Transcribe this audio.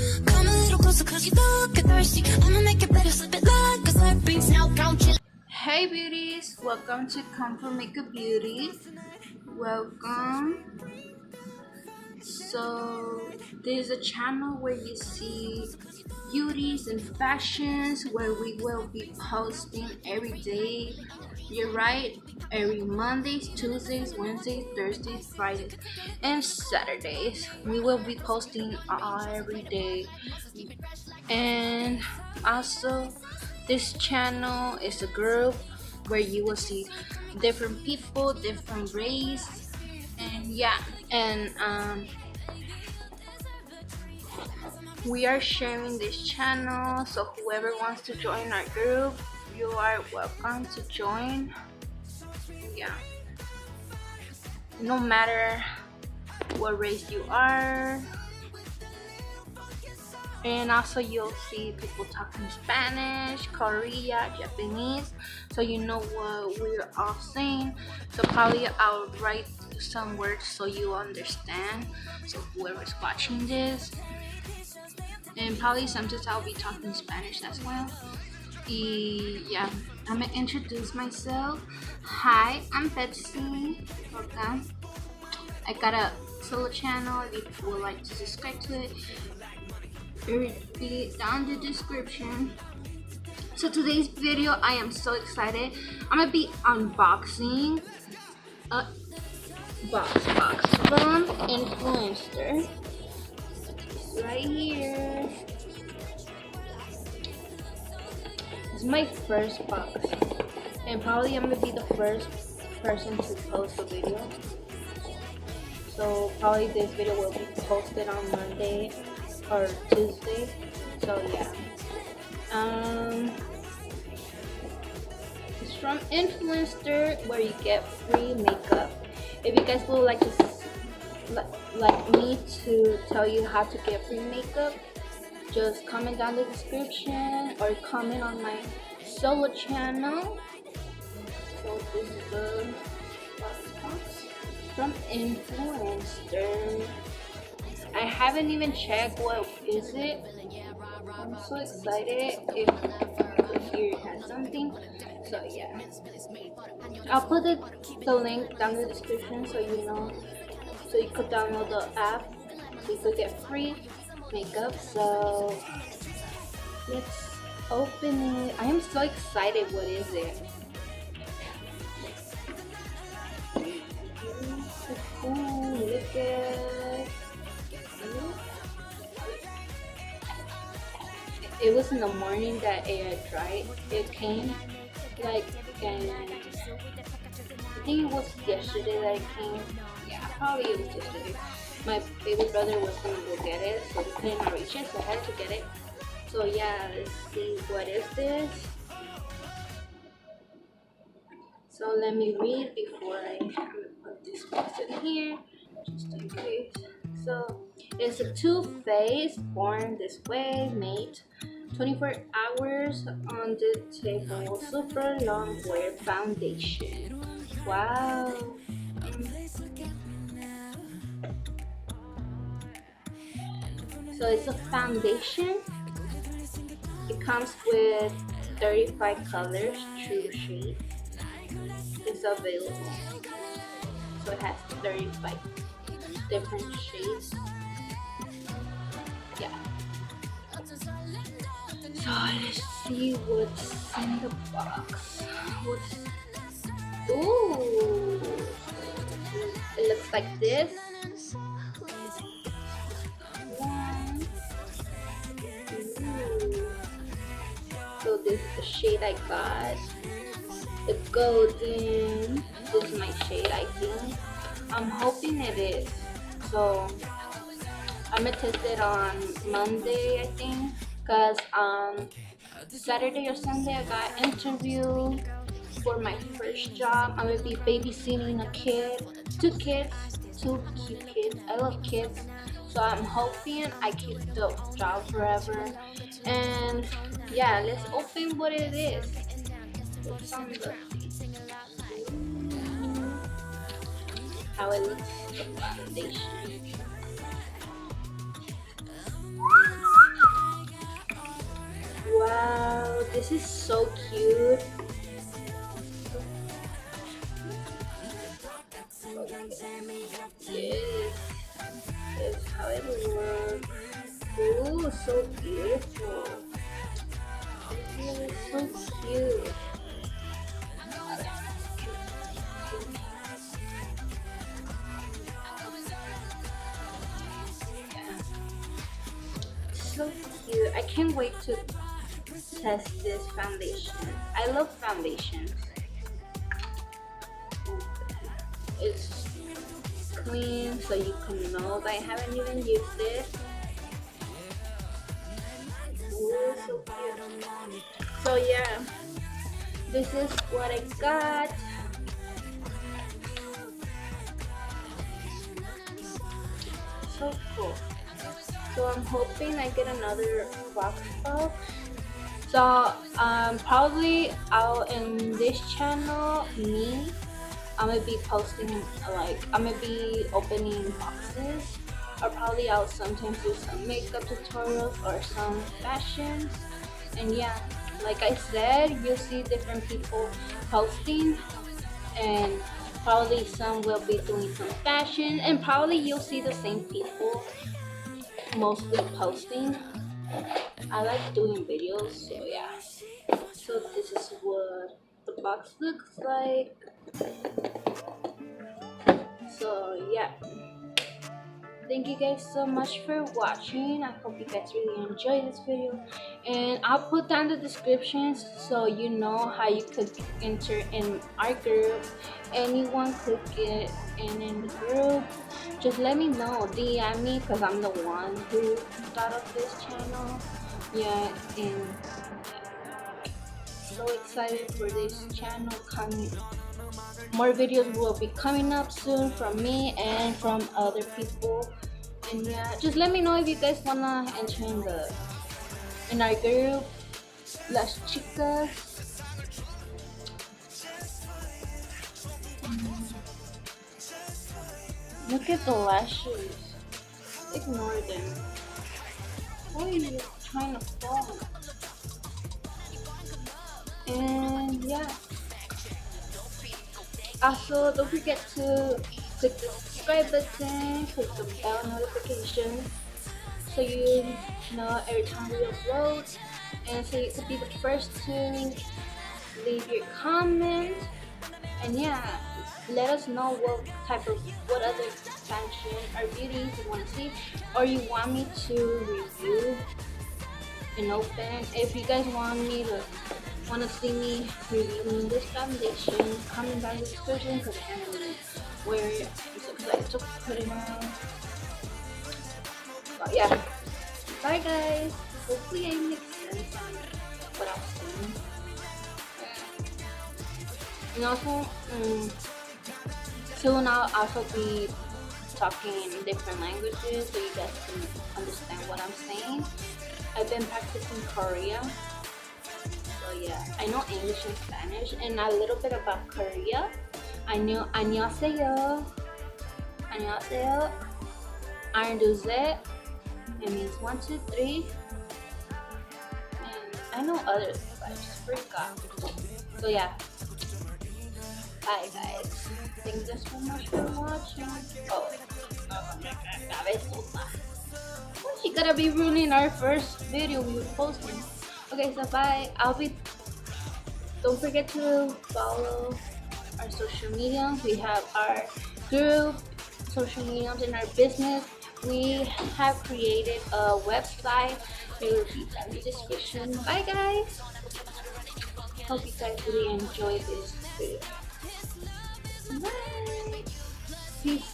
Come a little closer cause you look thirsty. I'ma make it better, slip it like a slurp rings. Now count your. Hey beauties, welcome to Comfort Makeup Beauty. Welcome. So there's a channel where you see beauties and fashions, where we will be posting every day. You're right, every Mondays, Tuesdays, Wednesdays, Thursdays, Fridays, and Saturdays. We will be posting every day. And also, this channel is a group where you will see different people, different race, and yeah, and we are sharing this channel, so whoever wants to join our group, you are welcome to join. Yeah, no matter what race you are. And also you'll see people talking Spanish, Korea, Japanese, so you know what we're all saying. So probably I'll write some words so you understand, so whoever's watching this. And probably sometimes I'll be talking Spanish as well. Yeah, I'm gonna introduce myself. Hi, I'm Betsyy. Welcome. I got a solo channel. If you would like to subscribe to it, it will be down in the description. So today's video, I am so excited. I'm gonna be unboxing a box from Influenster. Right here. It's my first box, and probably I'm gonna be the first person to post a video. So probably this video will be posted on Monday or Tuesday. So yeah, it's from Influenster, where you get free makeup. If you guys would like to like me to tell you how to get free makeup, just comment down the description or comment on my solo channel. So this is the box from Influencer. I haven't even checked what is it. I'm so excited if here it has something. So yeah, I'll put the link down in the description so you know, so you could download the app so you could get free makeup. So let's open it. I am so excited. What is it? Ooh, look at. It was in the morning that it came, like, and I think it was yesterday that it came. Yeah, probably it was yesterday. My baby brother was gonna go get it, so we couldn't reach it, so I had to get it. So yeah, let's see, what is this? So let me read before I put this box in here, just in case. So it's a Too Faced, Born This Way, made 24 hours on the table, super long wear foundation. Wow. So it's a foundation. It comes with 35 colors, true shade. It's available. So it has 35 different shades. Yeah. So let's see what's in the box. Ooh. It looks like this. So this is the shade I got. The golden. This is my shade, I think. I'm hoping it is. So I'm gonna test it on Monday, I think, cause Saturday or Sunday I got an interview for my first job. I'm gonna be babysitting two cute kids. I love kids, so I'm hoping I keep the job forever. And yeah, let's open what it is. It's on the how it looks, the foundation. This is so cute. Yes, that's how it looks. Ooh, so beautiful. It's so cute. So cute. I can't wait to test this foundation. I love foundations. It's clean, so you can know that I haven't even used it. Ooh, so cute. So yeah, this is what I got. So cool. So I'm hoping I get another box box. So probably I'll in this channel I'm gonna be posting I'm gonna be opening boxes, or probably I'll sometimes do some makeup tutorials or some fashions. And yeah, like I said, you'll see different people posting, and probably some will be doing some fashion, and probably you'll see the same people mostly posting. I like doing videos, so yeah. So this is what the box looks like. So yeah, thank you guys so much for watching. I hope you guys really enjoyed this video, and I'll put down the descriptions so you know how you could enter in our group. Anyone could get in the group, just let me know, DM me, because I'm the one who thought of this channel. Yeah, and so excited for this channel coming. More videos will be coming up soon from me and from other people. And yeah, just let me know if you guys wanna enter in our group, Las Chicas. Look at the lashes. Ignore them. Why are you trying to fall? And yeah. Also, don't forget to click the subscribe button, click the bell notification, so you know every time we upload, and so you could be the first to leave your comment. And yeah, let us know what other fashion or beauties you want to see, or you want me to review and open. If you guys want to see me reviewing this foundation, comment down in the description, because I can't really wear it. I'm so excited to put it on. But yeah, bye guys. Hopefully I make sense on what I was saying. And also, soon I'll also be talking in different languages so you guys can understand what I'm saying. I've been practicing Korea. So yeah, I know English and Spanish, and a little bit about Korea. I know 안녕하세요. 안녕하세요. 아르두세. It means 1, 2, 3. And I know others, but I just forgot. So yeah. Bye guys. Thank you so much for watching. Oh, she gotta be ruining our first video we were posting. Okay, so bye. Don't forget to follow our social media. We have our group, social medias, and our business. We have created a website. It will be in the description. Bye guys. Hope you guys really enjoyed this video. Bye. Peace.